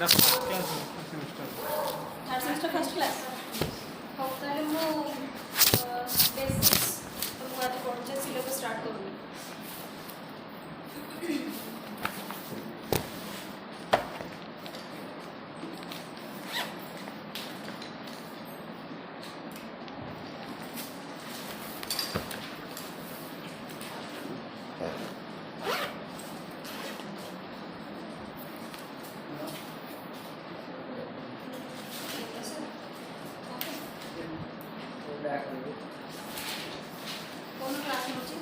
এটা first class semester third semester first class ହଉ ତାହେଲେ ମୁଁ ବେସିକ୍ସ ତ ମୁଁ ଆଜି ପଢ଼ୁଛେ ସିଲେବସ୍ ଷ୍ଟାର୍ଟ କରୁନି कौन क्लास में होची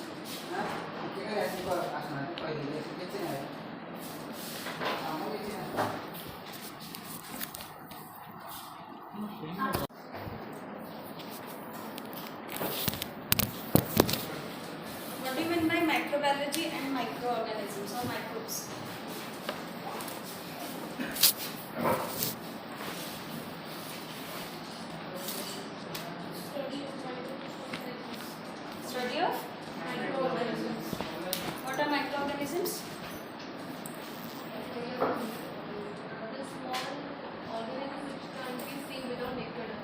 What do you mean by microbiology and microorganisms or microbes? Study of microorganisms. What are microorganisms? The small organism which can't be seen without naked eye.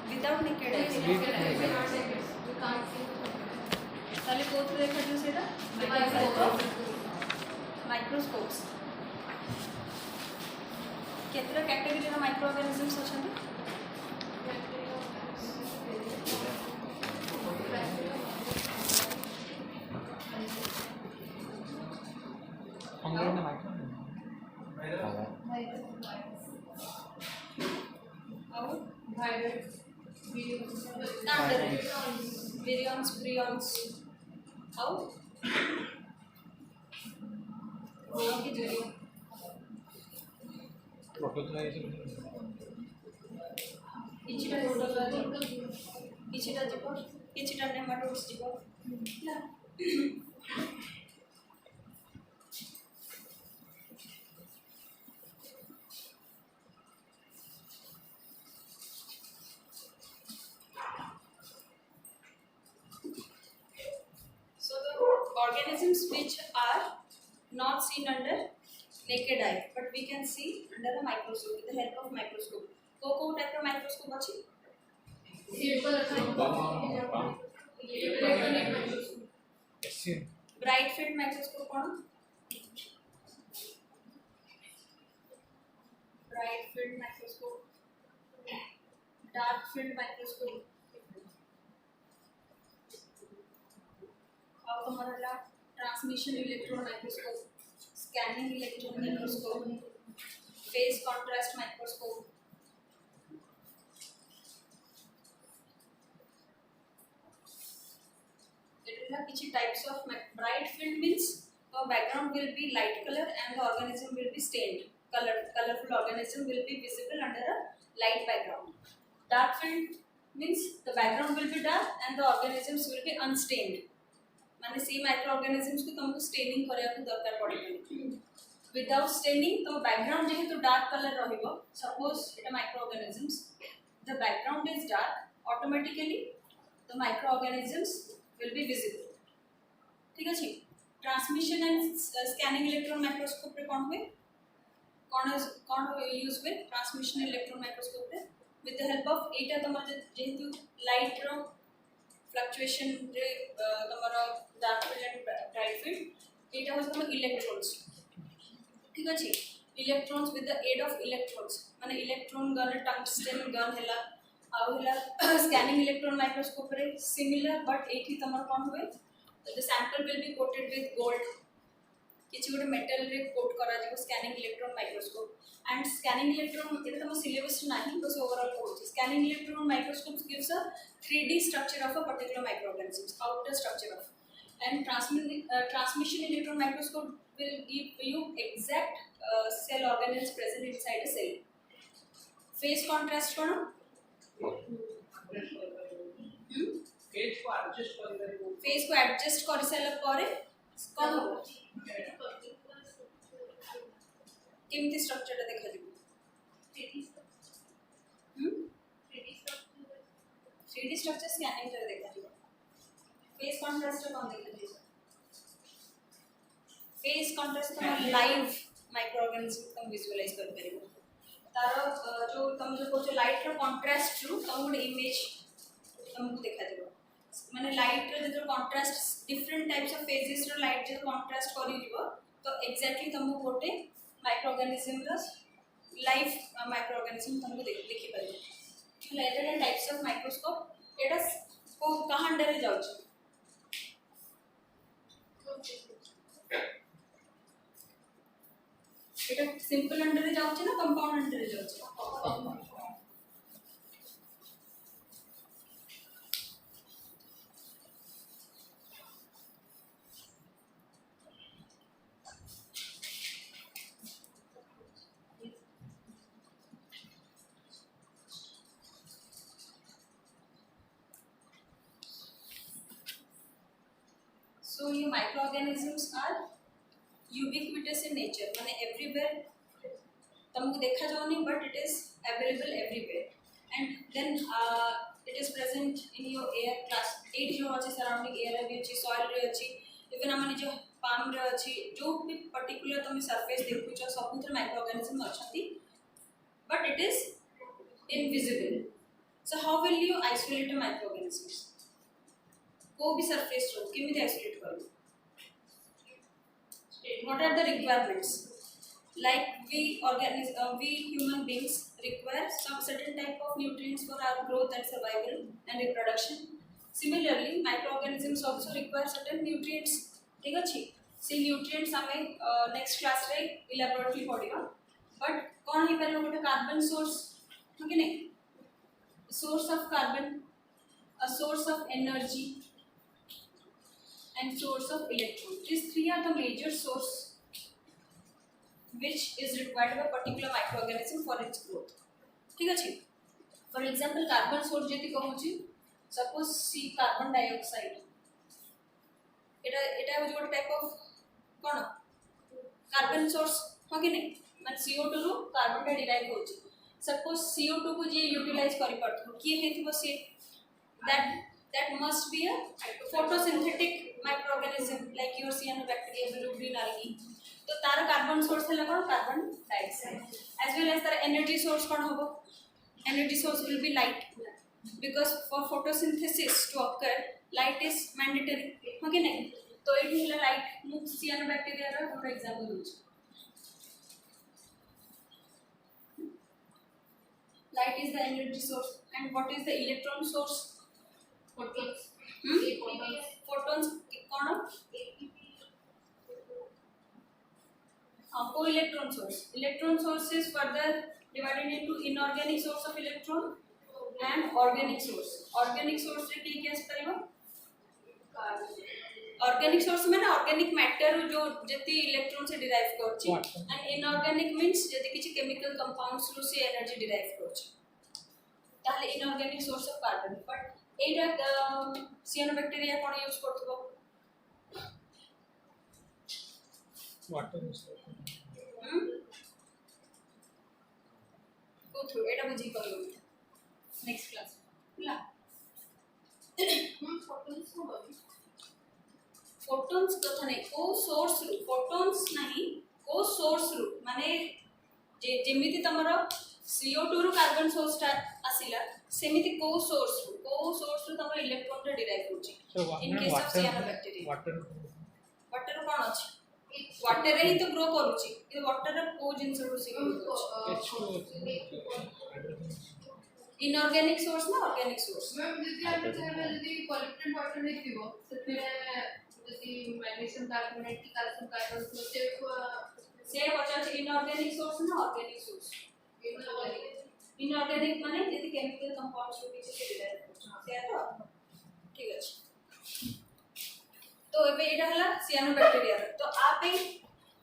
Without naked eye. We can't see. ताले कोथ देखा जो सेटा microscopes केतरा category रा microorganisms अछंती online में mic और Virus, विरियंस प्रियंस और की जोड़ी प्रोटोटाइप किछिटा प्रोटोजोआ किछिटा जीव किछिटा नेमाटोड्स जीव ना So the organisms which are not seen under naked eye, but we can see under a microscope with the help of microscope. को type of microscope अछि? Bright field microscope कौन? Bright field microscope, dark field microscope. और हमारा transmission electron microscope, scanning electron microscope, face contrast microscope. It will have which types of bright field means the background will be light color and the organism will be stained. Colorful organism will be visible under a light background. Dark field means the background will be dark and the organisms will be unstained. माने सी micro organisms को तुमको staining करिया को दरकार पड़ेनी without staining तो background जे तो dark colour रहिबो suppose इटा micro organisms the background is dark automatically the micro organisms will be visible ठीक अछि transmission and scanning electron microscope रे कोन हुए कोन यूज हुए ट्रांसमिशन इलेक्ट्रॉन माइक्रोस्कोप रे विद द हेल्प ऑफ एटा तमर जेहेतु लाइट रो फ्लक्चुएशन रे तमर dark field and bright field एटा होस तम इलेक्ट्रॉन्स ठीक अछि electrons with the aid of electrons माने इलेक्ट्रॉन गन टंगस्टन गन हैला आ हैला स्कैनिंग इलेक्ट्रॉन माइक्रोस्कोप रे सिमिलर बट एठी तमर कोन हुए the sample will be coated with gold किछि गोटे मेटल रे कोट करा जिवो scanning electron microscope and scanning electron एटा तम सिलेबस नाही बस ओवरऑल कहूची scanning electron microscope gives a 3D structure of a particular microorganism outer structure of and transmission electron microscope will give you exact cell organelles present inside a cell phase contrast cone phase को adjust कर साला पारे कोन हो केमती structure देखा दिबो 3D structure scanning कर देखा दिबो फेस कॉन्ट्रास्ट कौन देखा दिबो फेस कॉन्ट्रास्ट तो लाइव माइक्रो ऑर्गेनिज्म तुम विजुअलाइज कर परिबो तार जो तुम जो कहछ लाइट रो कंट्रास्ट थ्रू तुम गोटे इमेज तुमको देखा देबो माने लाइट रो जो contrast different types of phases रो लाइट जो कंट्रास्ट करि दिबो तो एग्जैक्टली तुमको गोटे माइक्रो ऑर्गेनिज्म रो लाइफ माइक्रो ऑर्गेनिज्म तुमको देखि परिबो लाइट टाइप्स ऑफ माइक्रोस्कोप एटा को कहाँ अंडर रे जाउछ এটা সিম্পল আন্ডারে যাচ্ছে না কম্পাউন্ড আন্ডারে যাচ্ছে so your microorganisms are ubiquitous in nature माने everywhere तुमको देखा जाओनी but it is available everywhere and then it is present in your air class 8 जो अछि surrounding air रे अछि soil रे अछि even हमने जो palm रे अछि जो भी particular तुम surface देखु छ सबुत्र microorganism अछंती but it is invisible so how will you isolate a microorganisms को भी surface रो केमिति isolate करू what are the requirements like we human beings require some certain type of nutrients for our growth and survival and reproduction similarly microorganisms also require certain nutrients ठीक अछि से nutrients हमें next class रे elaborately पढियो but कोन ही परबो गोटे carbon source ठीक नै source of carbon a source of energy and source of electron. These three are the major source which is required by a particular microorganism for its growth. ठीक है For example, carbon source जैसे कहूँची suppose C carbon dioxide. इटा है जो type of कौन carbon source हो कि नहीं मतलब CO2 रो carbon टा derive होची. Suppose CO2 को जे utilize करी पड़तो किए है थी वो से that must be a photosynthetic microorganism like your cyanobacteria blue green algae तो तार कार्बन सोर्स है कौन carbon dioxide as well as तार एनर्जी सोर्स कौन होबो energy source will be light because for photosynthesis to occur light is mandatory हो कि नहीं तो ये हिला लाइट मु cyanobacteria रा फॉर एग्जांपल दूछ light is the energy source and what is the electron source photons photons कौन co-electron source electron source is further divided into inorganic source of electron and organic source रे की case परबो organic source में ना organic matter जो जति electron से derive करछि and inorganic means जति किछि chemical compounds रो से energy derive करछि ताले inorganic source of carbon but Etah cyanobacteria cone use करथबो water go through एटा बुझी करियो नेक्स्ट क्लास ला photons को बोली photons कथा नहीं को सोर्स रु photons नहीं को सोर्स रु माने जेमिति तमरो CO2 रु कार्बन सोर्स ता आसिला सेमिति को सोर्स रु तमरो इलेक्ट्रॉन रे डिराइव होची in case of cyanobacteria water कोन अछि वाटर रे ही तो ग्रो करूची ए वाटर रे को जिंस रु सी इनऑर्गेनिक सोर्स ना ऑर्गेनिक सोर्स मैम यदि आप चाहे यदि पॉल्यूटेड वाटर रे थिबो सेते यदि मैग्नीशियम कार्बोनेट की कैल्शियम कार्बोनेट से बचा छै इनऑर्गेनिक सोर्स ना ऑर्गेनिक सोर्स इनऑर्गेनिक माने यदि केमिकल कंपाउंड्स रो किछि से डिराइव होछै से तो ठीक अछि तो एबे एटा हला cyanobacteria तो आप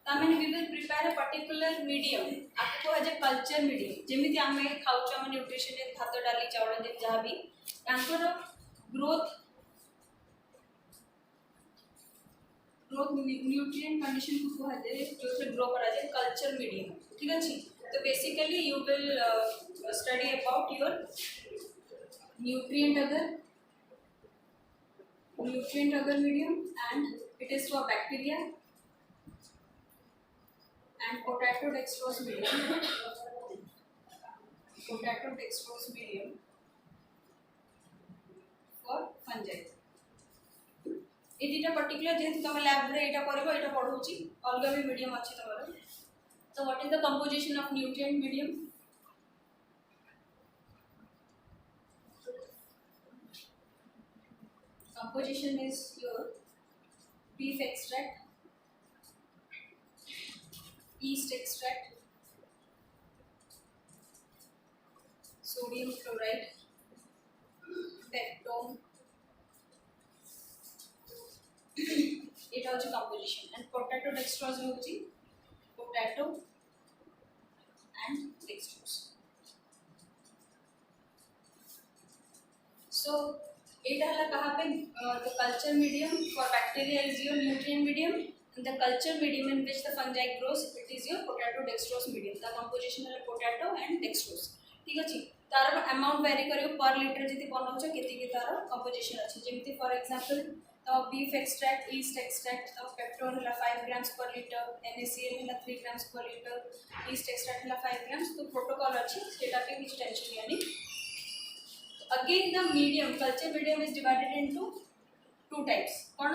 तामेन we will prepare a particular medium आपको एज ए कल्चर मीडियम जेमिति आमे खाउछ हम न्यूट्रिशन ए भात डाली चावल जे जहा भी तांकर ग्रोथ न्यूट्रिएंट कंडीशन को कहा जाए जो से ग्रो करा जाए कल्चर मीडियम ठीक अछि तो basically you will study about your nutrient agar medium and it is for bacteria and potato potato dextrose medium, potato dextrose medium for fungi. ये दुटा पर्टिकुलर जेहेतु तुम लैब रे एटा करबो एटा पढौची अलग भी मीडियम अछि तमरो. So what is the composition of nutrient medium? Composition is your beef extract, yeast extract, sodium chloride, peptone. It also composition and potato dextrose होची potato and dextrose. So it हला कहाँ पे the culture medium for bacteria is your nutrient medium and the culture medium in which the fungi grows it is your potato dextrose medium. The composition है potato and dextrose. ठीक अछि तार amount vary करियो per liter जति बनाउछ केति के तार composition अछि जेमति for example beef extract, yeast extract, peptone है 5 grams per liter, NaCl है 3 grams per liter, yeast extract है 5 grams. तो protocol अछि सेटा पे कुछ टेंशन यानी. Again the medium culture medium is divided into two types. कौन?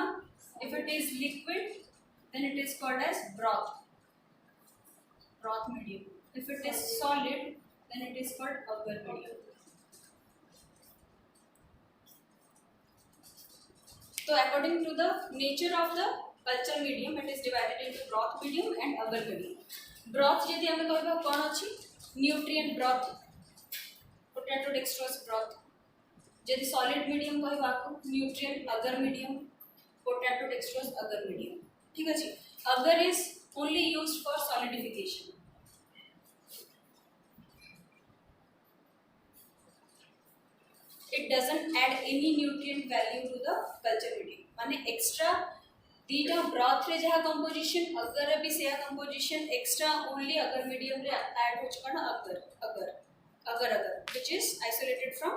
If it is liquid then it is called as broth medium. If it is solid then it is called agar medium. So according to the nature of the culture medium it is divided into broth medium and agar medium. Broth जदि हमें कहबा कोन अछि nutrient broth potato dextrose broth. जदि solid medium कहबा को nutrient agar medium potato dextrose agar medium. ठीक अछि. Agar is only used for solidification. It doesn't add any nutrient value to the culture medium. माने extra दीटा broth रे जहा composition agar भी सेया composition extra only agar medium रे add हो चुका ना agar which is isolated from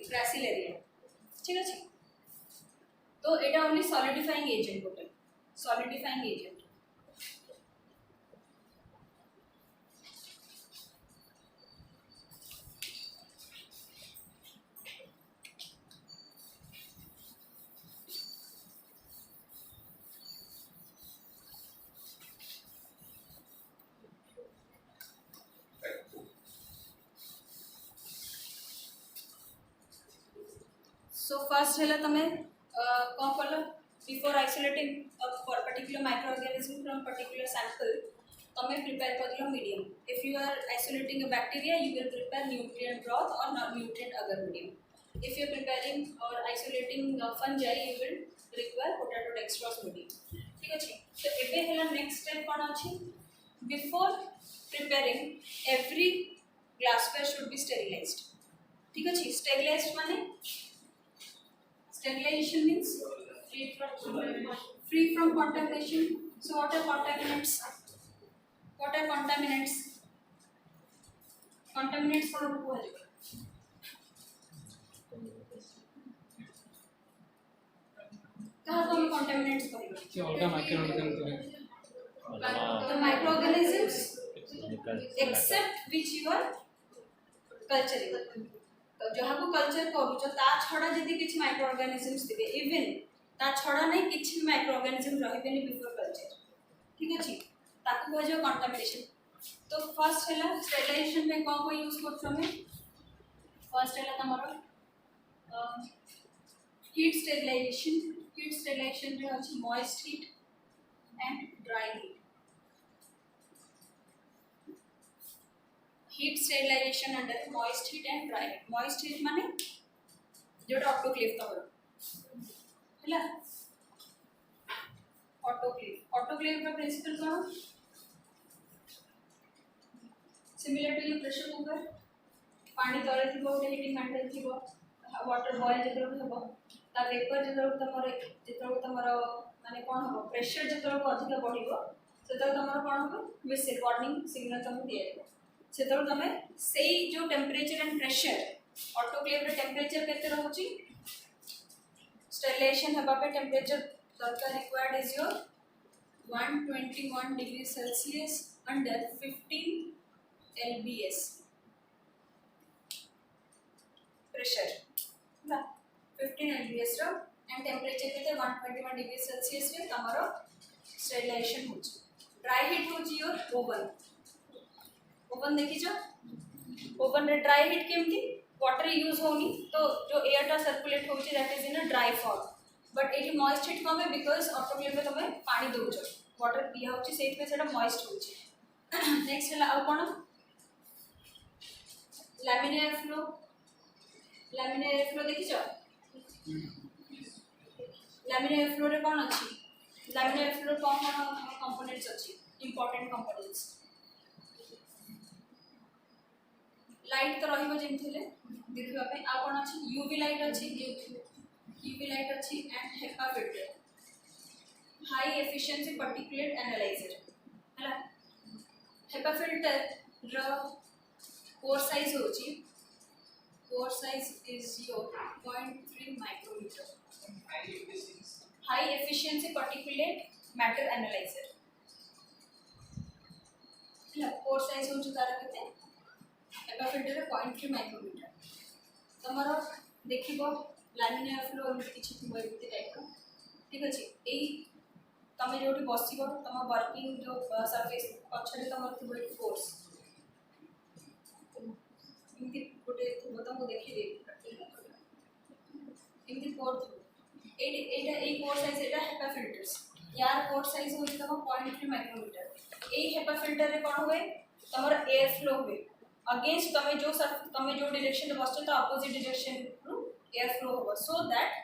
gracilaria. ठीक है. तो एटा only solidifying agent होता है. Solidifying agent. So first है तमे कौन कल before isolating a particular microorganism from particular sample तमे prepare कर दिलो medium. If you are isolating a bacteria you will prepare nutrient broth or nutrient agar medium. If you are preparing or isolating fungi you will require potato dextrose medium. ठीक अछि. तो एबे हला next step कोन अछि? Before preparing every glassware should be sterilized. ठीक अछि. Sterilized माने sterilization means free from contamination. So what are contaminants? What are contaminants? Contaminants for who है? कहाँ तो हम contaminants करेंगे? कि अलग microorganism है. The microorganisms except which you are culturing. तो जहाँ को कल्चर करूँ जो ता छड़ा जैसे किछ माइक्रो ऑर्गेनिजम्स दिवे इवन ता छड़ा नहीं किछ भी माइक्रो ऑर्गेनिजम रहे बेनी बिफोर कल्चर. ठीक अछि. ताकू हो जो कंटामिनेशन. तो फर्स्ट हैला स्टेरिलाइजेशन में कौन को यूज करछो में फर्स्ट हैला तमरो हीट स्टेरिलाइजेशन रे अछि moist heat and dry heat. Heat sterilization under moist heat and dry heat. Moist heat माने जोटा autoclave तमरो हैला autoclave का प्रिंसिपल कोन सिमिलर टू प्रेशर कुकर पानी तळे थिबो हीटिंग मैटर थिबो वाटर बॉईल जेतरो हबो ता वेपर जेतरो तमरो माने कोन हबो प्रेशर जेतरो अधिक बढ़िबो सेतरो तमरो कोन हबो व्हिसल वार्निंग सिग्नल तमो दियेबो सेतरो तमे सेई जो टेंपरेचर एंड प्रेशर ऑटोक्लेव रे टेंपरेचर केते रहउची स्टेरिलाइजेशन हबा पे टेंपरेचर दरकार required is your 121 degree Celsius under 15 lbs pressure ना 15 lbs रो एंड टेम्परेचर केते 121 डिग्री सेल्सियस रे तमरो स्टेरिलाइजेशन होची ड्राई हीट होची योर ओवन देखि जो ओवन रे ड्राई हीट केमती वाटर यूज होनी तो जो एयर टा सर्कुलेट होची that is in a dry form but eighty moist heat कमे बिकॉज़ ऑटोक्लेव में तमे पानी दोछ वाटर पिया होची सेट में सेटा मॉइस्ट होची नेक्स्ट हला आ कोन लैमिनार फ्लो देखि जो लैमिनार फ्लो रे कोन अछि लैमिनार फ्लो कोन कंपोनेंट्स अछि इंपोर्टेंट कंपोनेंट्स लाइट तो रहिबो जेमथिले देखिबा पे आ कोन अछि यूवी लाइट अछि and HEPA filter high efficiency particulate analyser हला हेपा फिल्टर रो कोर साइज होची core size is your 0.3 micrometre high efficiency particulate matter analyser हला कोर साइज होची तार केते हेपा फिल्टर 0.3 माइक्रोमीटर तमरो देखिबो लैमिनार फ्लो किछि थिबो एते टाइप रो ठीक अछि एई तमे जोटी बसिबो तम वर्किंग जो सरफेस पछरे तमर थिबो एटी फोर्स इनके गोटे थिबो तमको देखि दे इनके कोर एटी एटा ए कोर साइज एटा हेपा फिल्टर्स यार कोर साइज होची तम 0.3 माइक्रोमीटर ए हेपा फिल्टर रे कोन होय तमर एयर फ्लो हुए अगेंस्ट तमे जो डायरेक्शन रे बसते तो अपोजिट डायरेक्शन रू एयर फ्लो होबो so that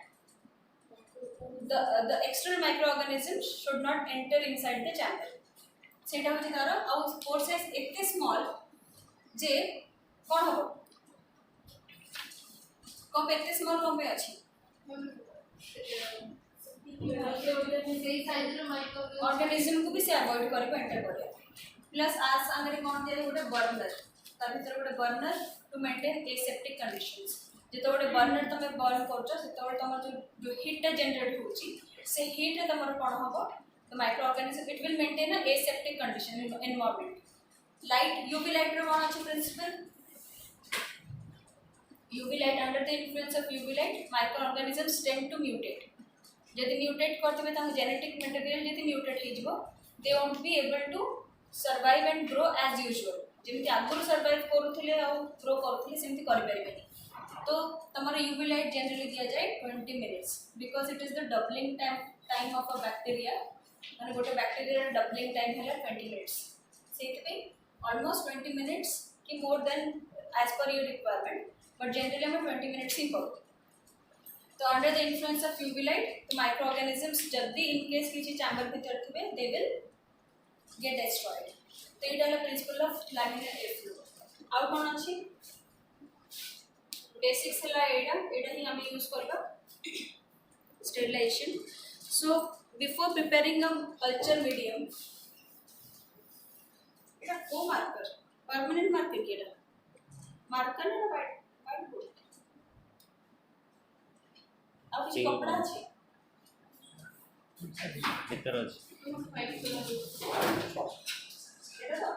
the external microorganisms should not enter inside the chamber सेटा होची तार आ कोर साइज एते स्मॉल जे कोन होबो कम एते स्मॉल कम पे अछि ऑर्गेनिज्म को भी से अवॉइड करबो एंटर करे प्लस आ संगे कोन दे गोटे बर्नर तार भीतर गोटे burner to maintain aseptic conditions जेतो गोटे बर्नर तमे बर्न करछो सेतो तमर जो हीट जनरेट होची से हीट रे तमर कोन होबो the micro organism it will maintain a aseptic condition in environment light UV light रे कोन अछि principle UV light under the influence of UV light micro organisms tend to mutate जदि म्यूटेट करतबे तां जेनेटिक मटेरियल जदि mutate हे जिवो they won't be able to survive and grow as usual जेमिति आगुर सर्वाइव करूथिले आ ग्रो करूथिले सेमिति करि परिबेनी तो तमरो यूवी लाइट जनरली दिया जाए 20 minutes because it is the doubling time of a bacteria माने गोटे बैक्टीरिया डबलिंग टाइम हैला 20 मिनिट्स सेति पे ऑलमोस्ट 20 मिनिट्स की more than as per your requirement but generally हम 20 मिनिट्स ही करू तो under the influence of UV light the microorganisms जल्दी इन केस किछि चैम्बर भीतर थिबे दे विल गेट डिस्ट्रॉयड तो it is the principle of laminar air flow आउ कोन अछि बेसिक्स हला एटा ही हम यूज करबा sterilization so before preparing a culture medium एटा को मार्कर परमानेंट मार्कर केटा मार्कर ना व्हाइट बोर्ड अब किसी कपड़ा अछि भीतर अछि व्हाइट कलर एटा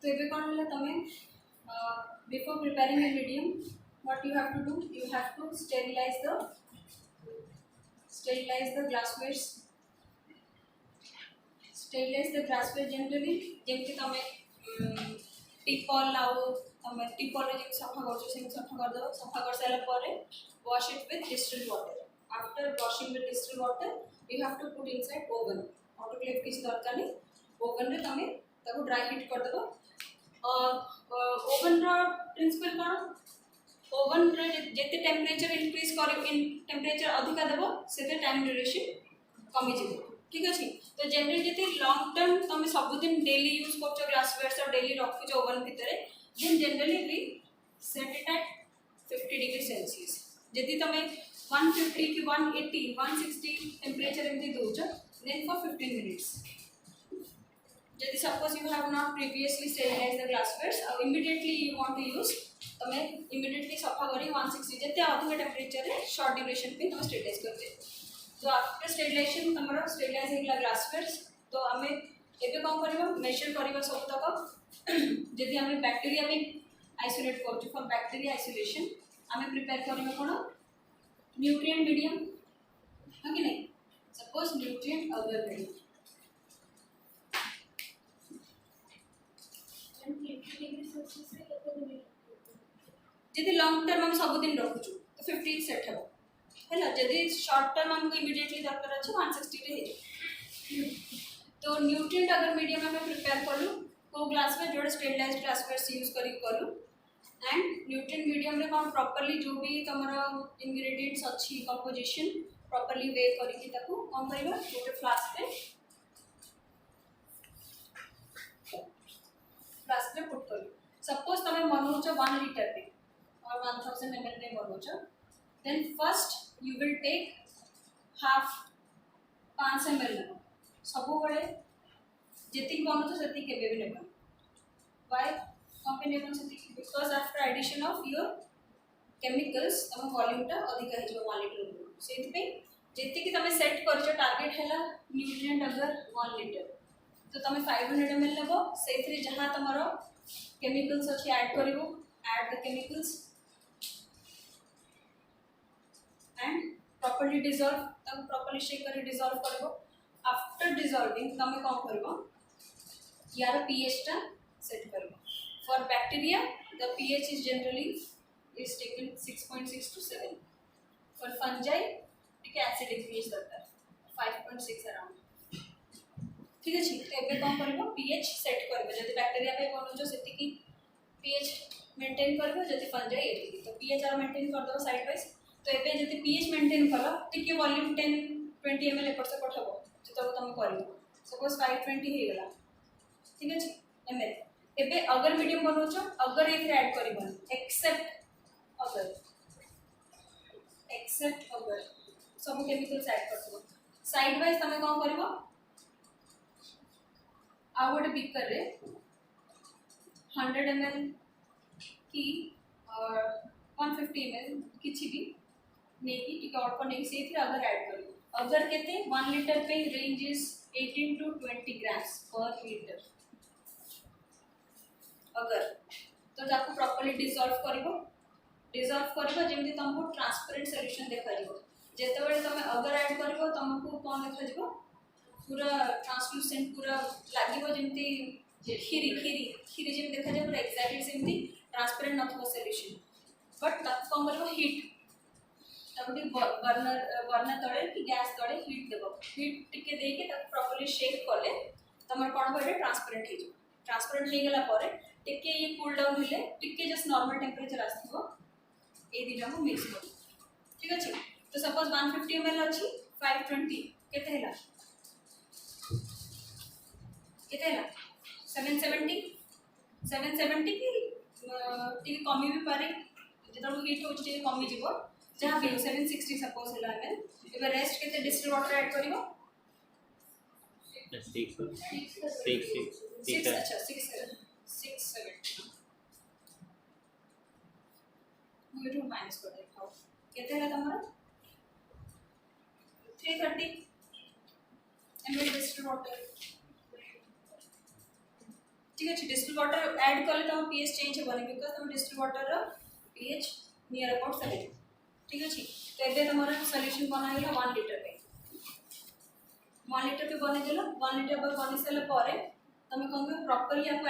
तो ये कौन है तमें before preparing a medium what you have to do you have to sterilize the glasswares generally जेमति तमें टिपॉल लाओ तमें टिपॉल जे सफा करछो से सफा कर दो सफा कर साला परे wash it with distilled water after washing with distilled water you have to put inside oven autoclave किछ दरकार नहीं ओवन रे तमें ताको ड्राई हीट कर दबो ओवन रो प्रिंसिपल कोन ओवन रे जेते टेम्परेचर इंक्रीज करियो इन टेम्परेचर अधिका देबो सेते टाइम ड्यूरेशन कमी जिवो ठीक अछि तो जनरली जेते लॉन्ग टर्म तमे सब दिन डेली यूज करछो ग्लासवेयर और डेली रखुछो ओवन भितरे then generally we set it at 50 degree Celsius जदि तमे 150 कि 180 160 टेम्परेचर एमती दौच देन फॉर 15 मिनिट्स जदि suppose you have not previously sterilise the glasswares और immediately you want to use तमें इमीडिएटली सफा करी 160 जिते अधिक टेम्परेचर रे शॉर्ट ड्यूरेशन पे तुम स्टेरिलाइज करते तो आफ्टर स्टेरिलाइजेशन तुम स्टेरिलाइज होगा ग्लासवेयर्स तो आम एबे कौन करबा मेजर करबा सब तक जदि आम बैक्टीरिया भी आइसोलेट कर फॉर बैक्टीरिया आइसोलेशन आम प्रिपेयर करबा कोन न्यूट्रिएंट मीडियम हाँ कि नहीं सपोज न्यूट्रिएंट अगर मीडियम जदि लॉन्ग टर्म हम सब दिन रखुचु तो 50 सेट हेबो हैला जदि शॉर्ट टर्म हमको इमीडिएटली दरकार अछि 160 रे हे तो न्यूट्रिएंट अगर मीडियम में प्रिपेयर करू को ग्लास में जोड़े स्टेरिलाइज्ड ग्लासवेयर यूज करू एंड न्यूट्रिएंट मीडियम रे कौन प्रॉपर्ली जो भी तमरा इंग्रेडिएंट्स अच्छी कंपोजिशन प्रॉपर्ली वे करके ताको कौन करबा गोटे फ्लास्क में पुट कर सपोज तुम बनौच 1 लीटर पे और 1000 ml में बनौच then first you will take half 500 ml सब बड़े जी बनौच से केवे भी नेबन व्हाई कंपनी नेबन से because after addition of your chemicals तुम वॉल्यूम टा अधिक हो 1 लीटर से जी तुम सेट कर टारगेट है न्यूट्रिएंट अगर 1 लीटर तो तुम 500 ml लेबो से जहाँ तुम केमिकल्स अच्छे ऐड करिवो add the chemicals and properly dissolve तब प्रॉपर्ली शेक कर डिसॉल्व करिवो आफ्टर डिसॉल्विंग तुम कौन करिवो यार पीएच टा सेट करिवो for bacteria the pH is generally is taken 6.6 to 7 for fungi ठीक है एसिडिक पीएच दरकार 5.6 अराउंड ठीक है तो एबे कौन करबो पीएच सेट करबो जदि बैक्टीरिया पे बनउछो सेति की पीएच मेंटेन करबो जदि फंजाई एति तो पीएच आर मेंटेन कर दो साइड वाइज तो एबे जदि पीएच मेंटेन करो टिके वॉल्यूम 10 20 ml एपर से पठबो जतो तुम करबो सपोज 520 हे गला ठीक है ml एबे अगर मीडियम बनउछो अगर एथरे ऐड करबो एक्सेप्ट अगर सब केमिकल्स ऐड कर साइड वाइज तुम कौन कर आ गोटे बीकर रे 100 ml की और 150 ml किसी भी नहीं कि अल्प नहीं से अगर ऐड कर अगर केते 1 लीटर पे range is 18 to 20 grams per litre अगर तो जाको प्रॉपर्ली डिसॉल्व करिवो जेमति तुमको ट्रांसपेरेंट सॉल्यूशन देखा जिवो जेते बेले तुम अगर ऐड करिवो तुमको कोन देखा जिवो पूरा ट्रांसलूसेंट पूरा लागिवो जेमति खीरी जेम देखा जाय पूरा एक्जेक्टली सेमति ट्रांसपेरेंट नथो सॉल्यूशन बट तब कोन करिवो हीट तबडी बर्नर तळे कि गैस तळे हीट देबो हीट टिके देके तब प्रॉपर्ली शेक करले तमर कोन होइले ट्रांसपेरेंट हे जो ट्रांसपेरेंट हे गेला परे टिके ये कूल डाउन हेले टिके जस्ट नॉर्मल टेंपरेचर आस्थिबो ए दिटा को मिक्स कर ठीक अछि तो सपोज 150 ml अछि 520 केते हैला 770 की टी कमी भी पारे जेता हीट हो टी कमी जीवो जहां भी 760 सपोज हैला एमएल एबे रेस्ट केते डिस्टिल वाटर ऐड करिवो 6 अच्छा 670 मुझे माइनस कर देखाओ केते है तमरा 330 ml डिस्टिल वाटर ठीक है डिस्टिल वाटर ऐड करले तो पीएच चेंज होबनी बिकॉज़ तुम डिस्टिल वाटर रो पीएच नियर अबाउट 7 ठीक है तो एबे तमरा सॉल्यूशन बना गेला 1 लीटर पे 1 लीटर पे बने गेला 1 लीटर पे बने सेले परे तमे कहबे प्रॉपर्ली आपको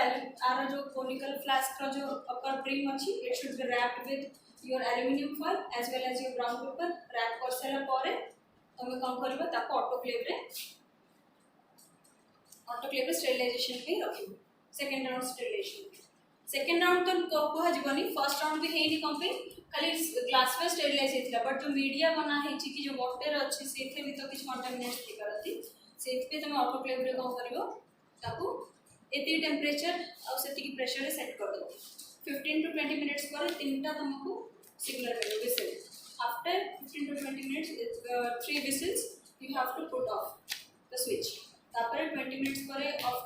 आर जो कोनिकल फ्लास्क रो जो अपर ब्रिम अछि it should be wrapped with your aluminium foil as well as your brown paper wrap कर सेला परे तमे कोन करबा ताको ऑटोक्लेव रे स्टेरिलाइजेशन पे रखिबो second round sterilisation second round तो कह जीवनी फर्स्ट राउंड भी हेनी कंपनी खाली ग्लास में स्टेरिलाइज हेतिला बट जो मीडिया बना है कि जो वाटर अच्छे सेथे भी तो कुछ कंटामिनेट थी करती सेथ पे तुम ऑटोक्लेव रे कोन करबो ताको एती टेंपरेचर और सेती की प्रेशर रे सेट कर दो 15 to 20 मिनट्स पर तीनटा तुमको सिग्नल मिलेबे से After 15 to 20 minutes, 3 whistles, you have to put off the switch. तापर 20 मिनट्स पर ऑफ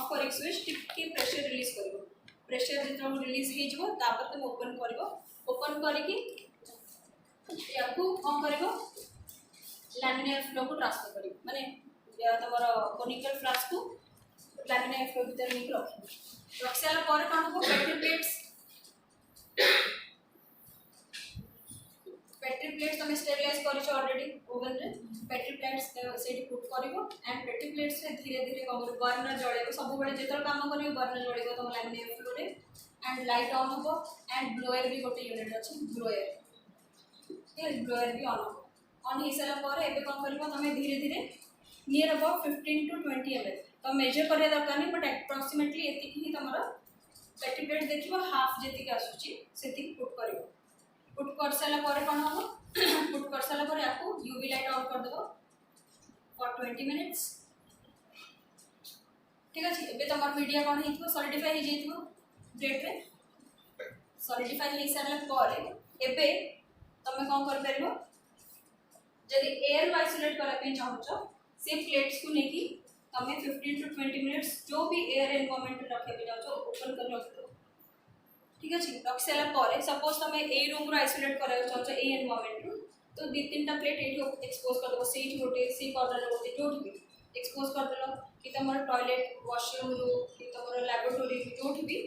कर स्विच टिके प्रेशर रिलीज करिवो प्रेशर जितना रिलीज हे जबो तापर तुम ओपन करिवो ओपन करिकि याकू ऑन करिवो लैमिनार फ्लो को ट्रांसफर करिवो माने तमरो कोनिकल फ्लास्क को लैमिनार फ्लो भीतर नहीं रखिवो रखसाला पर कोन हो पेट्री प्लेट्स तुम स्टेरिलाइज करिछ ऑलरेडी ओवन रे पेट्री प्लेट्स सेठी पुट करिवो एंड पेट्री प्लेट्स रे धीरे धीरे बर्नर जळेबो सब बेले जेतल काम करिवो बर्नर जळेबो तुम लैमिनार फ्लो रे एंड लाइट ऑन होबो एंड ब्लोअर भी गोटे यूनिट अछि ब्लोअर ये ब्लोअर भी ऑन होबो ऑन हे साला पर एबे कोन करिवो तुम धीरे धीरे नियर अबाउट 15 टू 20 ml तो मेजर करिया दरकार नहीं बट अप्रोक्सीमेटली एति ही तमरो पेट्री प्लेट देखिबो हाफ जेति के आसुची सेति पुट करिवो पुट कर साला पर कोन हो पुट कर साला पर आपको यूवी लाइट ऑन कर दबो फॉर 20 मिनट्स ठीक अछि एबे तमर मीडिया कोन हेतिबो सॉलिडिफाई हे जेतिबो ब्रेड रे सॉलिडिफाई हे साला पर एबे तमे कोन कर परबो जदि एयर को आइसोलेट करा पे चाहछो से प्लेट्स को नेकी तमे 15 टू 20 मिनट्स जो भी एयर एनवायरनमेंट रखे पे जाओ ओपन कर रख दो ठीक अछि रख साला पर सपोज तमे ए रूम रो आइसोलेट करा चाहछो ए एनवायरनमेंट रो तो दो तीन टा प्लेट एठी एक्सपोज कर दो सीट होटे सी कॉर्नर होटे जोठ भी एक्सपोज कर देलो कि तमर टॉयलेट वॉशरूम रो कि तमर लैबोरेटरी जोठ भी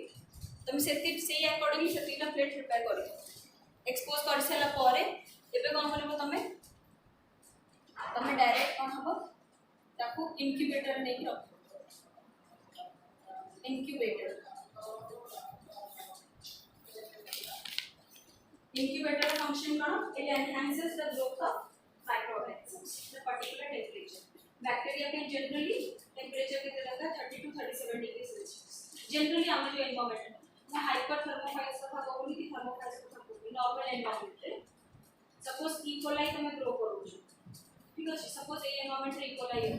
तमे सेति सेही अकॉर्डिंगली सेतिला प्लेट प्रिपेयर करियो एक्सपोज कर साला पर एबे कोन करबो तमे तमे डायरेक्ट कोन हबो ताकू इनक्यूबेटर नै रखो incubator incubator function it enhances the growth of microorganisms at a particular temperature. Bacteria can generally temperature कितने रहता है 30 to 37 डिग्री सेल्सियस. Generally हमें जो environment है hyperthermophiles का था बोली कि thermophiles का था बोली normal environment है. Suppose E. coli तो मैं grow करूँ ठीक है suppose ये environment E. coli है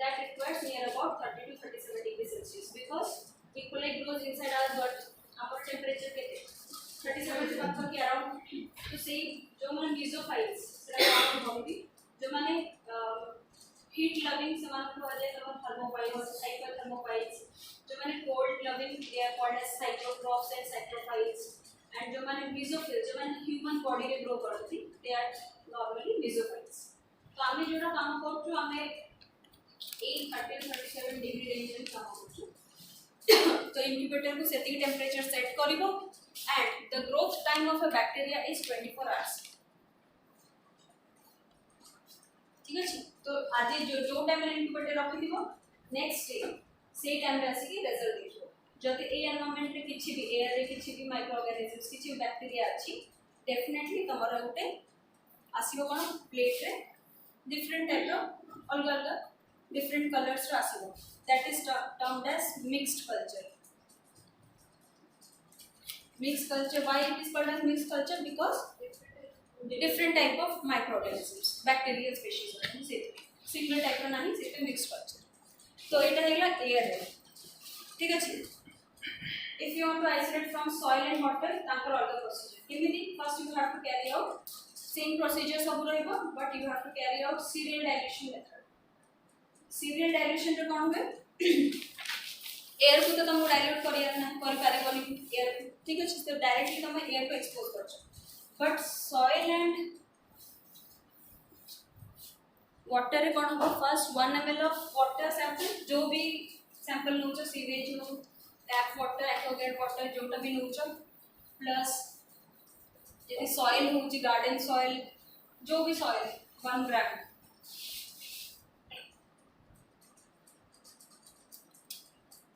that requires near about 30 to 37 degree Celsius because E. coli grows inside our gut our temperature कितने 37 से बात के अराउंड तो सही जो माने मेसोफाइल्स सेटा काम होगी जो माने हीट लविंग समान को आ जाए तो थर्मोफाइल्स हाइपरथर्मोफाइल्स जो माने cold loving they are called as psychrotrophs and psychrophiles and जो माने मेसोफिल्स जो माने ह्यूमन बॉडी रे ग्रो करती दे आर नॉर्मली मेसोफाइल्स तो हमें जोटा काम करछु हमें 30-37 डिग्री रेंज में काम करछु तो इंक्यूबेटर को सेटिंग टेंपरेचर सेट करिवो and the growth time of a bacteria is 24 hours ठीक अछि तो आज जो टाइम रे इंक्यूबेटर रखि दिबो नेक्स्ट डे से टाइम रे आसी कि रिजल्ट देखिबो जति ए एनवायरनमेंट रे किछि भी एयर रे किछि भी माइक्रो ऑर्गेनिजम्स किछि बैक्टीरिया अछि डेफिनेटली तमरा उटे आसीबो कोन प्लेट रे डिफरेंट टाइप रो अलग अलग डिफरेंट कलर्स रो आसीबो that is termed as mixed culture mixed culture why it is called as mixed culture because different type of microorganisms bacterial species are single type ro nahi se mixed culture so eta hegla air hai ठीक अछि if you want to isolate from soil and water ताकर अलग procedure केमिति first you have to carry out same procedure सब रहइबो but you have to carry out serial dilution method serial dilution रे कोन होय air को तो तुम डाइल्यूट करिया ना कर पारे कोनी एयर ठीक है तो डायरेक्टली तुम एयर को एक्सपोज करछो बट सॉइल एंड वाटर रे कोन हो first 1 ml of water sample जो भी सैंपल नउछो सीवेज नो टैप वाटर एक्वागार्ड वाटर जोटा भी नउछो प्लस यदि सॉइल होची गार्डन सॉइल जो भी सॉइल 1 ग्राम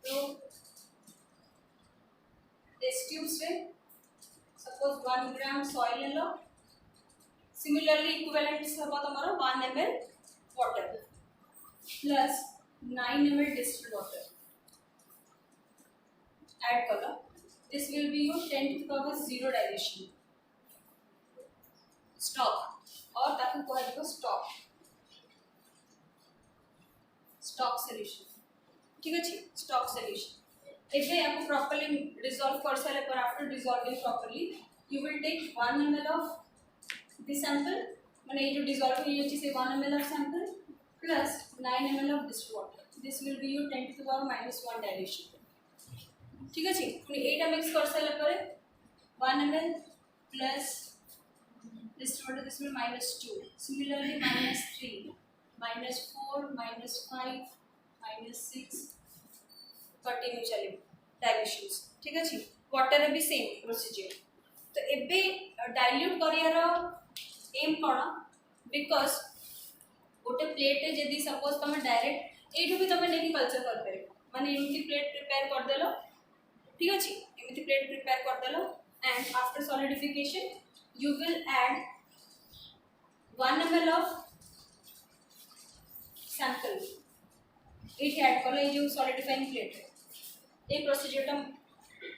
तो टेस्ट ट्यूब्स रे सपोज 1 ग्राम सॉइल ले लो सिमिलरली इक्विवेलेंट सब तमरो 1 ml water plus 9 ml distilled water add कर लो this will be your 10 to the power 0 dilution stock और ताकि कोई को स्टॉक सॉल्यूशन ठीक अछि स्टॉक सॉल्यूशन एबे आपको प्रॉपर्ली डिसॉल्व कर सारे पर after dissolving properly you will take 1 ml of this sample माने ये जो डिसॉल्व हो जाची से 1 ml of sample plus 9 ml of distilled water this will be your 10 to the power -1 dilution ठीक अछि पुनी एटा मिक्स कर साला परे 1 ml plus distilled water this will -2 similarly -3 -4 -5 -6 continue चले डाइल्यूशंस ठीक अछि वाटर भी सेम प्रोसीजर तो एबे डाइल्यूट करियार एम कोन बिकॉज गोटे प्लेट जदी सपोज तुम डायरेक्ट एठू भी तुम नेकी कल्चर कर पारे माने एमती प्लेट प्रिपेयर कर देलो ठीक अछि एमती प्लेट प्रिपेयर कर देलो and after solidification you will add 1 ml of sample एठी ऐड करले जो सॉलिडिफाइंग प्लेट रे ए प्रोसीजर टा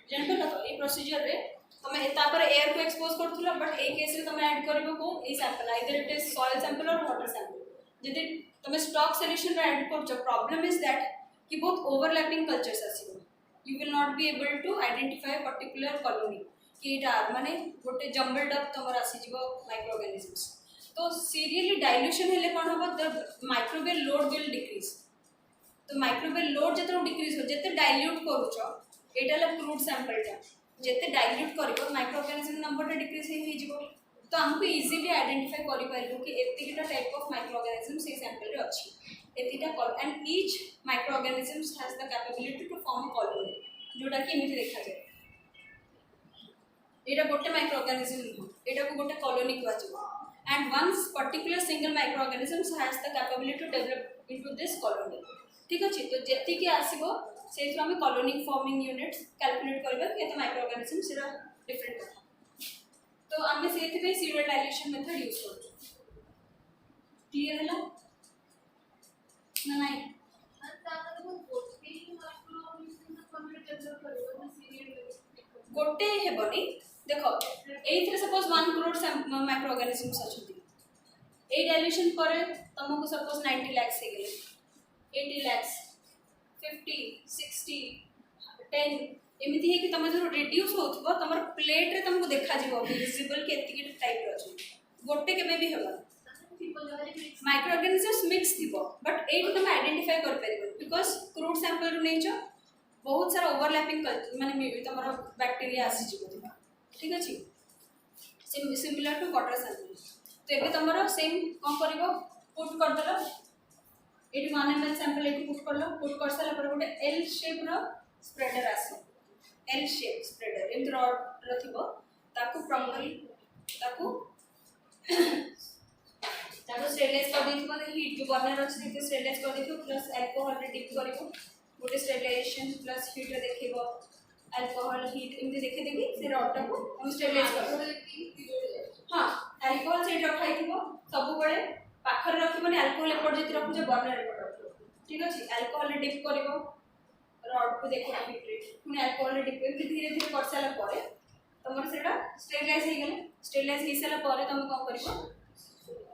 जानतो ना तो ए प्रोसीजर रे तुम तापर एयर को एक्सपोज करथुला बट ए केस रे तुम ऐड करबो को ए sample either it is soil sample और वाटर सैंपल जदि तुम स्टॉक सॉल्यूशन रे ऐड करछ प्रॉब्लम इज दैट कि बहुत ओवरलैपिंग कल्चर्स आसीबो you will not be able to identify particular colony कि एटा माने गोटे जंबल्ड अप तुमर आसी जिवो माइक्रो ऑर्गेनिजम्स तो सीरियली डाइल्यूशन हेले कोन होबो the microbial load will decrease तो माइक्रोबियल लोड जते डिक्रीज हो जते डाइल्यूट करूछ एटा ले क्रूड सैंपल टा जते डाइल्यूट करिवो माइक्रो ऑर्गेनिज्म नंबर टा डिक्रीज हे जिवो तो हमको इजीली आइडेंटिफाई करि पारिबो कि एतिटा टाइप ऑफ माइक्रो ऑर्गेनिज्म से सैंपल रे अछि एतिटा call and each micro organisms has the capability to form colony जोटा कि एमिति देखा जाय एटा गोटे माइक्रो ऑर्गेनिज्म एटा को गोटे कॉलोनी कहवा जिवो and once particular single micro organisms has the capability to develop into this colony ठीक अछि तो जेति कि आसीबो सेथु हम कॉलोनी फॉर्मिंग यूनिट्स कैलकुलेट करबा केते माइक्रो ऑर्गेनिज्म सेरा डिफरेंट तो हम सेथि पे सीरियल डाइल्यूशन मेथड यूज करछो क्लियर हला ना नहीं गोटे हेबनी देखो एथरे सपोज 1 करोड़ माइक्रो ऑर्गेनिजम्स अछथि ए डाइल्यूशन पर तुमको सपोज 90 लाख से गेले 80 लाख 50 60 10 एमिति है कि तुम जो रिड्यूस होथबो तुमर प्लेट रे तुमको देखा जीवो विजिबल के एतिकी टाइप रो अछि गोटे केबे भी हेबा माइक्रो ऑर्गेनिजम्स मिक्स थिबो बट एट तुम आइडेंटिफाई कर परिबो बिकॉज़ क्रूड सैंपल रु नेचो बहुत सारा ओवरलैपिंग माने तुमर बैक्टीरिया आसी जीवो ठीक अछि सिमिलर टू वाटर सैंपल तो एबे तुमरो सेम कोन करबो पुट कर देलो eighty 1 ml sample eighty put करलो पुट कर साला पर गोटे एल शेप रो स्प्रेडर आसे एल शेप स्प्रेडर इन रॉड रथिबो ताकू प्रॉपर्ली ताकू स्टेरिलाइज कर देथिबो हीट जो बर्नर अछि देखि स्टेरिलाइज कर देथिबो प्लस अल्कोहल रे डिप करिवो गोटे स्टेरिलाइजेशन प्लस हीट रे देखिबो अल्कोहल हीट इनके देखे देबी से रॉड टा को हम स्टेरिलाइज कर हां अल्कोहल से रखाई थिबो सब बळे पाखर रखिबोनी अल्कोहल एपट जति रखु जे बर्नर एपट रखिबो ठीक अछि अल्कोहल रे डिप करिवो रॉड को देखो हीट रे पुनी अल्कोहल रे डिप धीरे धीरे कर साला परे तमर सेटा स्टेरिलाइज हे गेले स्टेरिलाइज हे साला परे तुम को करिवो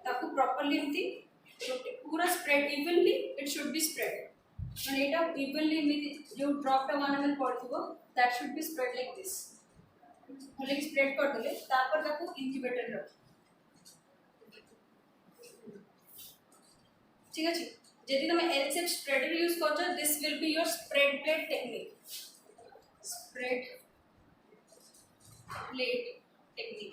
ताकू प्रॉपर्ली एमती पूरा spread evenly it should be spread माने एटा इवनली जो ड्रॉप टा 1 ml पड़थिबो that should be spread like this होले स्प्रेड कर देले तापर ताकू इंक्यूबेटर रख ठीक अछि यदि तुम एल शेप स्प्रेडर यूज करछो this will be your spread plate technique spread plate technique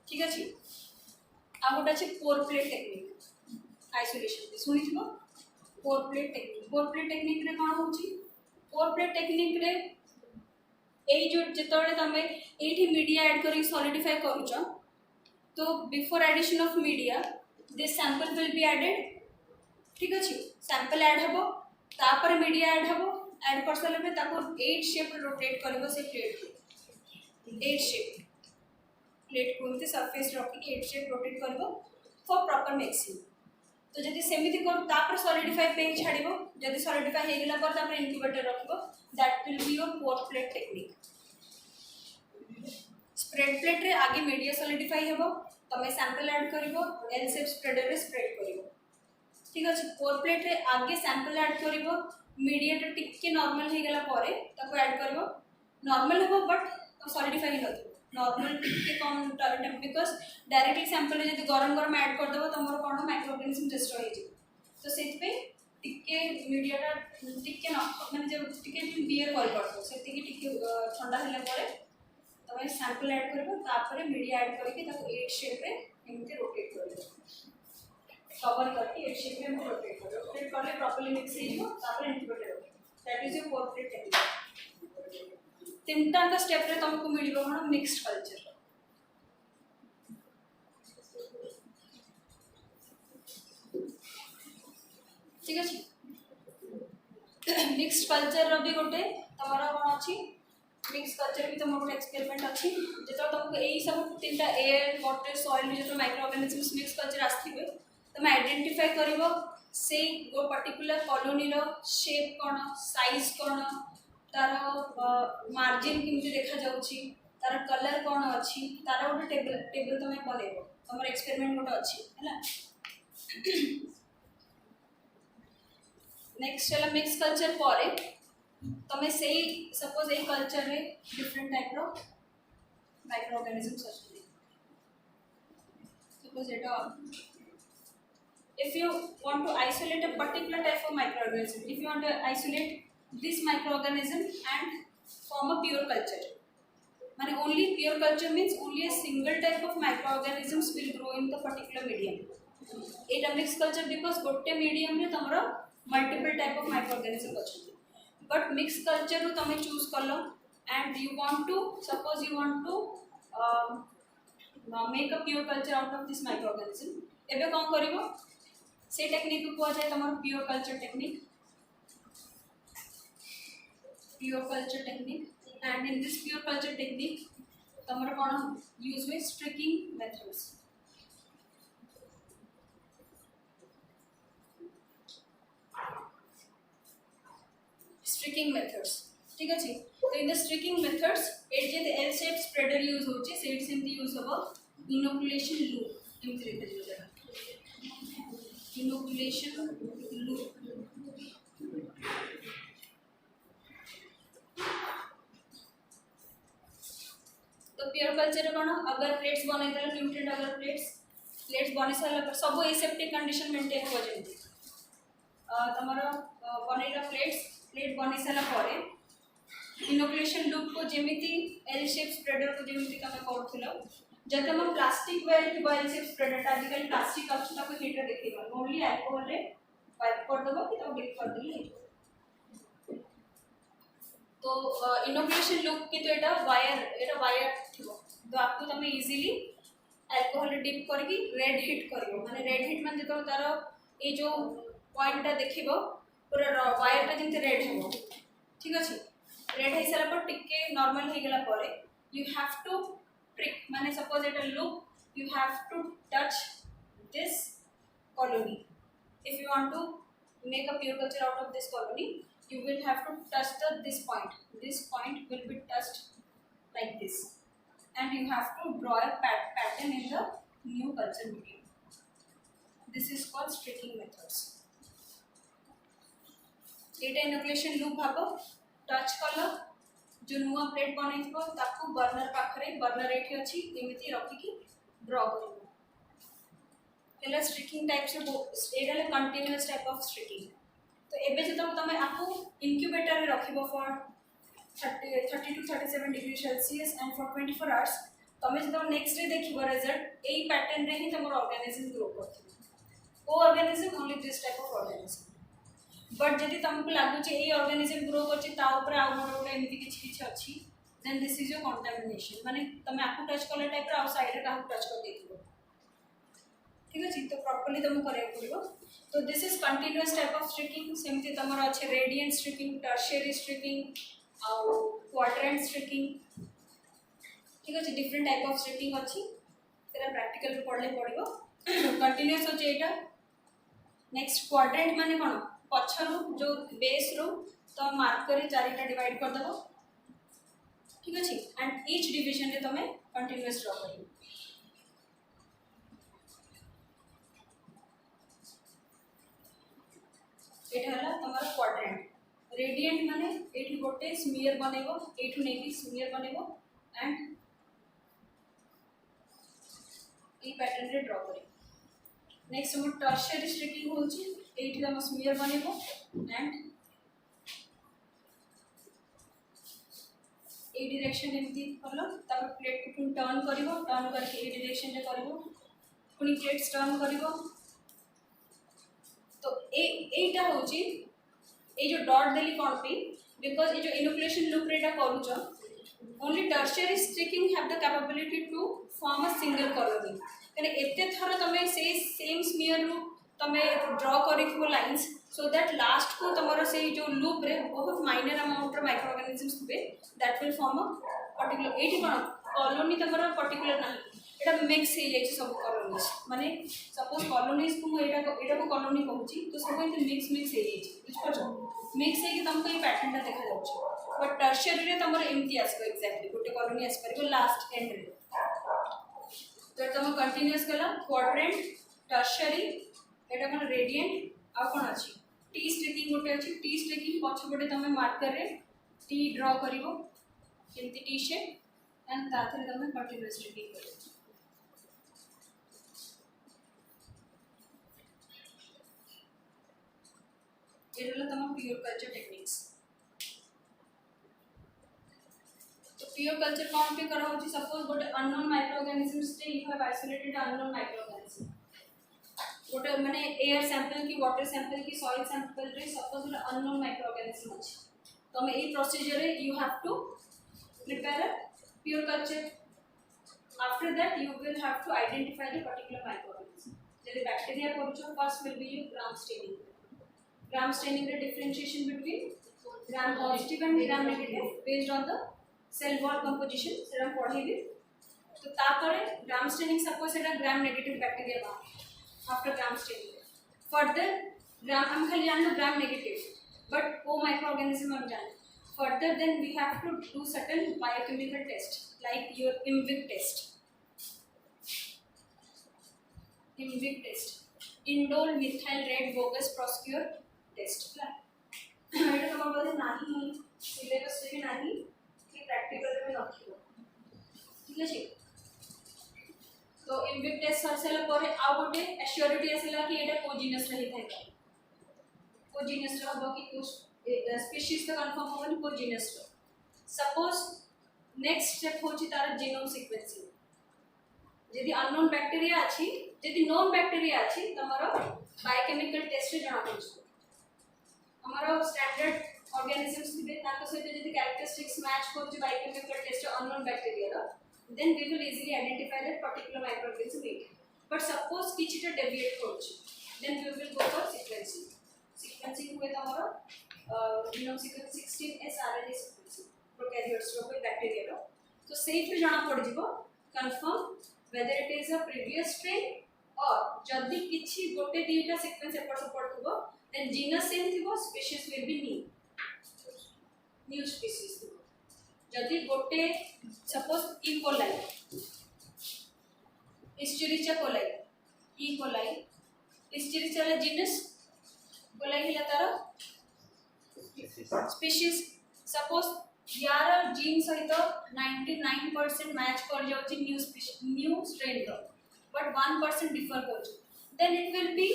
ठीक अछि आ गोटा छै पोर प्लेट टेक्निक आइसोलेशन सुनि छिबो पोर प्लेट टेक्निक रे कोन होछि पोर प्लेट टेक्निक रे एई जो जेतोले तमे एठी मीडिया ऐड करी सॉलिडिफाई करूछ तो before addition of media this sample will be added ठीक अछि सैंपल ऐड हबो तापर मीडिया ऐड हबो ऐड कर साले पे ताको 8 शेप रोटेट करबो से प्लेट को 8 शेप प्लेट को एमती सरफेस रखी 8 शेप रोटेट करबो फॉर प्रॉपर मिक्सिंग तो जदि सेमिति कर तापर सॉलिडिफाई पे छाड़िबो जदि सॉलिडिफाई हे गेला पर तापर इंक्यूबेटर रखबो that will be your pour plate technique spread plate रे आगे मीडिया सॉलिडिफाई हेबो तमे सैंपल ऐड करिवो एल शेप स्प्रेडर रे स्प्रेड करिवो ठीक अछि पोर प्लेट रे आगे सैंपल ऐड करिवो मीडियाटा टिके नॉर्मल हो गला पारे ताको ऐड करबो नॉर्मल हो बट सॉलिडिफाई हो नॉर्मल टिके कम टेम्परेचर बिकॉज डायरेक्टली सैंपल जब गरम गरम ऐड कर देबो तमरो कोन माइक्रो ऑर्गेनिज्म डिस्ट्रॉय हो जाय तो सेति पे टिके मीडियाटा टिके न माने जब टिके बियर कर पड़तो सेति टिके ठंडा होला पारे तमे सैंपल ऐड करबो तापर मीडिया ऐड करके ताको एट शेप रे एमते रोटेट करबो कवर करके एट शेप में रोटेट करो रोटेट करले प्रॉपर्ली मिक्स हो जिवो तापर इंक्यूबेटर रखो that is your portrait technique तीनटा का स्टेप रे तुमको मिलिबो कोन मिक्स्ड कल्चर ठीक अछि मिक्स्ड कल्चर रो भी गोटे तमरा कोन अछि मिक्स कल्चर भी तुम गोटे एक्सपेरिमेंट अछि जेतो तुमको एई सब तीनटा एयर वाटर सॉइल जेतो माइक्रो ऑर्गेनिजम्स मिक्स कल्चर आस्थिबे तुम आइडेंटिफाई करिवो से गो पर्टिकुलर कॉलोनी रो शेप कोन साइज कोन तार मार्जिन केमती देखा जाउछि तार कलर कोन अछि तार गोटे टेबल तुम बनेबो हमर एक्सपेरिमेंट गोटे अछि हैला नेक्स्ट वाला मिक्स कल्चर पारे तमे सेही सपोज ए कल्चर रे डिफरेंट टाइप रो माइक्रो ऑर्गेनिजम्स अछि suppose Etah if you want to isolate a particular type of microorganism if you want to isolate this microorganism and form a pure culture माने only pure culture means only a single type of microorganisms will grow in the particular medium eta mixed culture because gotte medium रे तमरा multiple type of microorganism अछि but mixed culture रो तमे choose करलो and you want to suppose you want to make a pure culture out of this microorganism एबे कोन करिवो से technique को आ जाए तमर pure culture technique and in this pure culture technique तमर कोन यूज में स्ट्रिकिंग मेथड्स ठीक अछि तो इन द स्ट्रिकिंग मेथड्स एट जे एल शेप स्प्रेडर यूज होचे सेट सिंपली यूज होबो इनोकुलेशन लूप एमती यूज होगा inoculation loop तो प्योर कल्चर कोन अगर प्लेट्स बनै देला न्यूट्रिएंट अगर प्लेट्स बनै साला पर सब एसेप्टिक कंडीशन मेंटेन हो जेते तमरो बनेला प्लेट बनै साला पारे इनोकुलेशन लूप को जेमिति एल शेप स्प्रेडर को जेमिति तमे करथुलो जब हम प्लास्टिक वेल की बॉयल से स्प्रेडर आजकल प्लास्टिक अछि ताको हीटर देखिबा ओनली अल्कोहल रे वाइप कर दबो कि तो डिप कर दिले तो इनोकुलेशन लूप की तो एटा वायर थिबो तो आपको तमे इजीली अल्कोहल रे डिप करके रेड हिट करियो माने रेड हिट मान जेतो तारो ए जो पॉइंटटा देखिबो पूरा वायरटा जेंते रेड हेबो ठीक अछि रेड हे सारा पर टिके नॉर्मल हे गेला पारे यू हैव टू trick माने suppose at a loop you have to touch this colony if you want to make a pure culture out of this colony you will have to touch this point will be touched like this and you have to draw a pattern in the new culture medium this is called streaking methods eta inoculation loop भागो touch कलो जो नुआ plate बनै थो ताकू burner पाखरे burner एठी अछि एमिति रखि कि ड्रॉ करबो एला स्ट्रिकिंग टाइप से एडा कंटीन्यूअस टाइप ऑफ स्ट्रिकिंग तो एबे जे तमे आपू इंक्यूबेटर रे रखिबो for 30 to 37 degree Celsius and for 24 hours तमे जे नेक्स्ट डे देखिबो रिजल्ट एई पैटर्न रे ही तमर ऑर्गेनिज्म ग्रो करथि ओ organism only this type of organism but जदि तुमको लागु जे ए ऑर्गेनिज्म ग्रो करछि ता ऊपर आ गोटे एमति किछि अछि then this is your contamination माने तमे आपको टच कले टाइप रा साइड रे काहू टच कर देथिबो ठीक अछि तो प्रॉपर्ली तुम करे पड़िबो तो this is continuous type of streaking सेमति तमर अछि रेडिएंट स्ट्रिकिंग टर्शियरी स्ट्रिकिंग और क्वाड्रेंट स्ट्रिकिंग ठीक अछि डिफरेंट टाइप ऑफ स्ट्रिकिंग अछि तेरा प्रैक्टिकल रे पढले पड़िबो कंटीन्यूअस होचे एटा नेक्स्ट क्वाड्रेंट माने कोन पछरु जो बेस रो तो मार्कर रे चारिटा डिवाइड कर दबो ठीक अछि एंड ईच डिवीजन रे तमे कंटीन्यूअस ड्रॉ करियो एटा हला तमर क्वाड्रेंट रेडिएंट माने एठी गोटे स्मियर बनेबो एठु नेकी स्मियर बनेबो एंड ई पैटर्न रे ड्रॉ करी नेक्स्ट हम टर्शियरी स्ट्रिकिंग होची एठी हम स्मियर बनेबो एंड ए डायरेक्शन एमती करलो तापर प्लेट को पुन टर्न करिवो टर्न करके ए डायरेक्शन रे करिवो पुनी प्लेट टर्न करिवो तो एटा होची ए जो डॉट देली कोन पे बिकॉज़ ए जो इनोकुलेशन लूप रेटा करूछ only tertiary streaking have the capability to form a single colony यानी एते थर तमे से सेम स्मियर रू तमे ड्रॉ करिखो लाइंस सो दैट लास्ट को तमरो से जो लूप रे बहुत माइनर अमाउंट रो माइक्रो ऑर्गेनिजम्स हुए that will form a particular एटी कोन कॉलोनी तमरो पर्टिकुलर नाही एटा मिक्स हे जाय सब कॉलोनीज माने सपोज कॉलोनीज को एटा को कॉलोनी कहूची तो सब एते मिक्स हे जाय बुझ परछो मिक्स हे कि तुमको ये पैटर्न ता देखा जाउछ बट टर्शियरी रे तमरो एमती आसबो एक्जेक्टली गोटे कॉलोनी आस परबो लास्ट एंड रे तो तुम कंटिन्यूअस कला क्वाड्रेंट टर्शियरी एटा कोन रेडिएंट आ कोन अछि टी स्ट्रिकिंग गोटे अछि टी स्ट्रिकिंग पछपटे तुम मार्कर रे टी ड्रॉ करिवो केमती टी शेप एंड ताथरे तुम कंटिन्यूअस स्ट्रिकिंग करिवो ये रहला तुम प्योर कल्चर टेक्निक्स तो प्योर कल्चर कौन पे करा होची सपोज गोटे अननोन माइक्रो ऑर्गेनिजम्स टे you have isolated unknown microorganism गोटे माने एयर सैंपल की वाटर सैंपल की सॉइल सैंपल रे सपोज गोटे अननोन माइक्रो ऑर्गेनिज्म अछि तो हम ए प्रोसीजर रे you have to prepare a pure culture after that you will have to identify the particular microorganism जदि बैक्टीरिया करूछो first will be gram staining रे differentiation between gram positive and gram negative based on the cell wall composition सेरा पढ़ेबे तो तापरे gram staining suppose सेटा gram negative bacteria बा after gram staining further gram हम खाली जानो ग्राम नेगेटिव बट वो माइक्रो ऑर्गेनिज्म हम जान further then we have to do certain biochemical test like your IMVIC test indole methyl red बोगस Proskauer test एटा तुम बोले नाही सिलेबस रे नाही कि प्रैक्टिकल में रखियो ठीक अछि तो IMVIC टेस्ट सरसेला परे आ गोटे एश्योरिटी आसेला कि एटा को जीनस रही थाय को जीनस रहबो कि कुछ स्पीशीज तो कंफर्म होबो को जीनस सपोज नेक्स्ट स्टेप होची तार जीनोम सीक्वेंसिंग यदि अननोन बैक्टीरिया अछि यदि नोन बैक्टीरिया अछि तमरो बायोकेमिकल टेस्ट रे जाना पड़छ हमारो स्टैंडर्ड ऑर्गेनिजम्स थिबे ताको सहित यदि कैरेक्टरिस्टिक्स मैच कर जे बायोकेमिकल टेस्ट अननोन बैक्टीरिया रो then we will easily identify that particular microorganism but suppose किछटा डेविएट करछ then we will go for sequencing हुए तमरो genome sequence 16S RNA sequencing prokaryotes रो कोई बैक्टीरिया रो तो सेफ रे जाना पड़ जिवो confirm whether it is a previous strain or जदि किछि गोटे दीटा सीक्वेंस एपर सपोर्ट थबो then genus same थिबो species will be new species थिबो जदि गोटे suppose E. coli Escherichia coli E. coli Escherichia ला genus coli हिला तार species suppose यार जीन सहित 99% मैच कर जाउची न्यू स्ट्रेन रो बट 1% डिफर करछ then it will be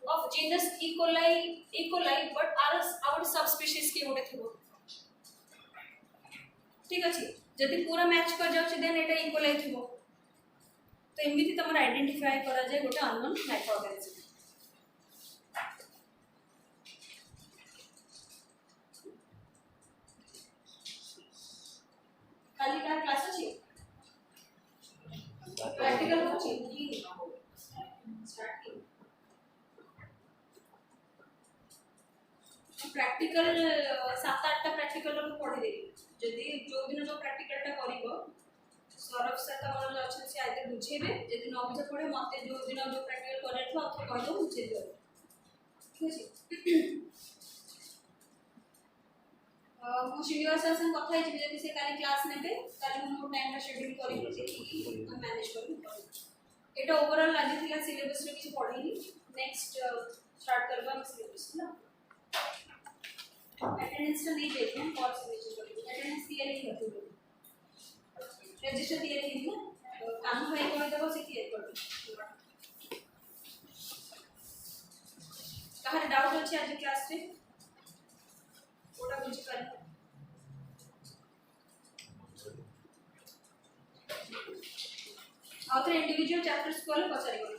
of genus E. coli but our subspecies के गोटे थिबो ठीक अछि जदि पूरा मैच कर जाउची देन एटा E. coli थिबो तो एमिति तमर आइडेंटिफाई करा जाय गोटे अननोन माइक्रो ऑर्गेनिज्म खाली का क्लास अछि प्रैक्टिकल होछि जी स्टार्ट की प्रैक्टिकल 7-8 टा प्रैक्टिकल रो पढि देली जदी जो दिन जो प्रैक्टिकल टा करिवो सरफ से तमर जो अछि से आइते बुझेबे जदी न बुझे पड़े मते जो दिन जो प्रैक्टिकल करे थो तो कह दो बुझे दियो ठीक अछि मो श्रीनिवास सर संग कथा हिची जदी से काली क्लास नेबे काली मो टाइम रा शेड्यूल करी जे हम मैनेज करू एटा ओवरऑल लागी थिला सिलेबस रे किछ पढेनी नेक्स्ट स्टार्ट करबा हम सिलेबस ना अटेंडेंस तो नहीं देते हैं फॉर सिग्नेचर करते अटेंडेंस क्लियर ही करते हो रजिस्टर क्लियर ही ना काम भाई को तो बस क्लियर कर दो कहार डाउट होची आज क्लास रे कोटा बुझी कर आउथरे इंडिविजुअल चैप्टर्स को पचारि